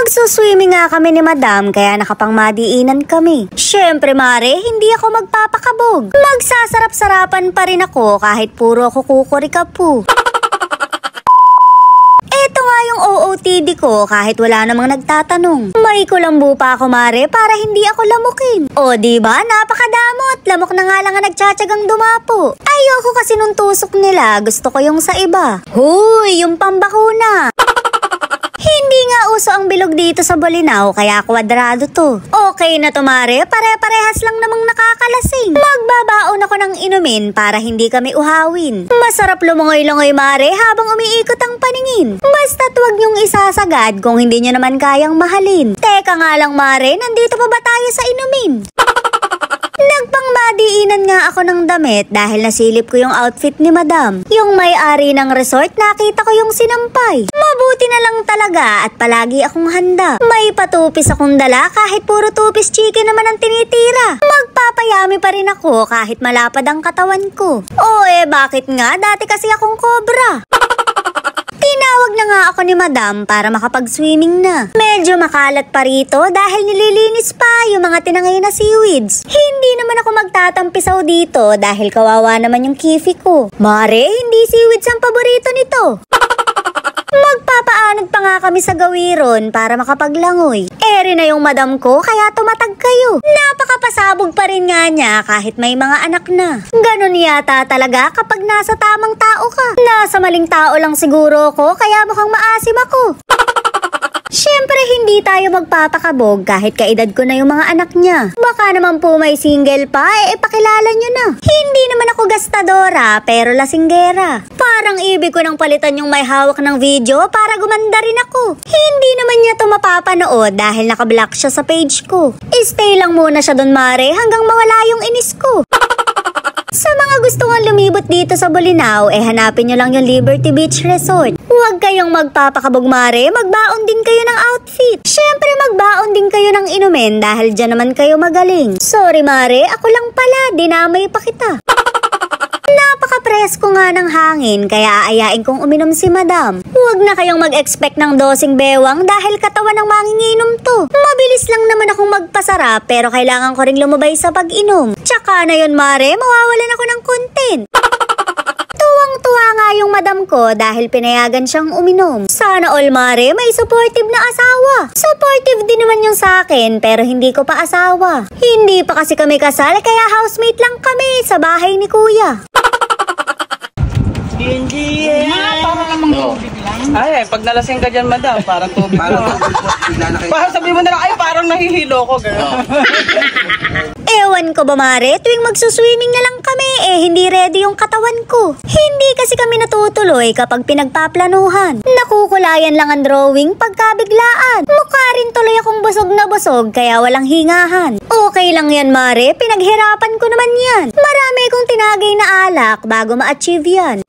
Magsuswimming nga kami ni Madam kaya nakapangmadiinan kami. Syempre mare, hindi ako magpapakabog. Magsasarap-sarapan pa rin ako kahit puro ako kukurikapu. Ito nga yung OOTD ko kahit wala namang nagtatanong. May kulambu pa ako mare para hindi ako lamukin. O diba, napakadamot. Lamok na nga lang ang nagtsatsagang dumapo. Ayoko kasi nung tusok nila, gusto ko yung sa iba. Huy, yung pambakuna. Hindi nga uso ang bilog dito sa Bolinao kaya kwadrado to. Okay na to mare, pare-parehas lang namang nakakalasing. Magbabaon ako ng inumin para hindi kami uhawin. Masarap lumungoy-lungoy mare habang umiikot ang paningin. Basta't wag niyong isasagad kung hindi niyo naman kayang mahalin. Teka nga lang mare, nandito pa ba tayo sa inumin? Nagpangmadiinan nga ako ng damit dahil nasilip ko yung outfit ni Madam. Yung may-ari ng resort, nakita ko yung sinampay. Mabuti na lang talaga at palagi akong handa. May patupis akong dala kahit puro tupis chicken naman ang tinitira. Magpapayami pa rin ako kahit malapad ang katawan ko. Bakit nga? Dati kasi akong cobra. Tinawag na nga ako ni Madam para makapag-swimming na. Medyo makalat pa rito dahil nililinis pa yung mga tinangay na seaweeds. Hindi naman ako magtatampisaw dito dahil kawawa naman yung kifi ko. Mare, hindi seaweeds ang paborito nito. Magpapaanod pa nga kami sa gawiron para makapaglangoy. Eri na yung Madam ko kaya tumatag kayo. Napakapasabog pa rin nga niya kahit may mga anak na. Ganon yata talaga kapag nasa tamang tao ka. Nasa maling tao lang siguro ko kaya mukhang maasim ako. Siyempre hindi tayo magpapakabog kahit kaedad ko na yung mga anak niya. Baka naman po may single pa, pakilala nyo na. Hindi naman ako gastadora pero lasinggera. Parang ibig ko nang palitan yung may hawak ng video para gumanda rin ako. Hindi naman niya to mapapanood dahil nakablock siya sa page ko. Stay lang muna siya dun mare hanggang mawala yung inis ko. Sa mga gusto nga lumibot dito sa Bolinao, hanapin nyo lang yung Liberty Beach Resort. Huwag kayong magpapakabog mare, magbaon din kayo ng outfit. Syempre magbaon din kayo ng inumin dahil dyan naman kayo magaling. Sorry mare, ako lang pala, dinamay pa kita. Napaka-presko nga ng hangin kaya aayain kong uminom si Madam. Huwag na kayong mag-expect ng dosing bewang dahil katawan ng manginginom to. Mabilis lang naman akong magpasarap pero kailangan ko ring lumabay sa pag-inom. Tsaka na yun mare, mawawalan ako ng content. Tuwang-tuwa nga yung Madam ko dahil pinayagan siyang uminom. Sana all mare, may supportive na asawa. Supportive din naman yung sa akin pero hindi ko pa asawa. Hindi pa kasi kami kasal kaya housemate lang kami sa bahay ni kuya. Hindi para namang tubig lang. Ay, pag nalasing ka dyan, Madam, parang tubig lang. Parang sabi mo na lang, ay, parang nahihilo ko, girl. Ewan ko ba mare, tuwing magsuswimming na lang kami, hindi ready yung katawan ko. Hindi kasi kami natutuloy kapag pinagpaplanuhan. Nakukulayan lang ang drawing pagkabiglaan. Mukha rin tuloy akong busog na busog kaya walang hingahan. Okay lang yan mare, pinaghirapan ko naman yan. Marami kong tinagay na alak bago ma-achieve yan.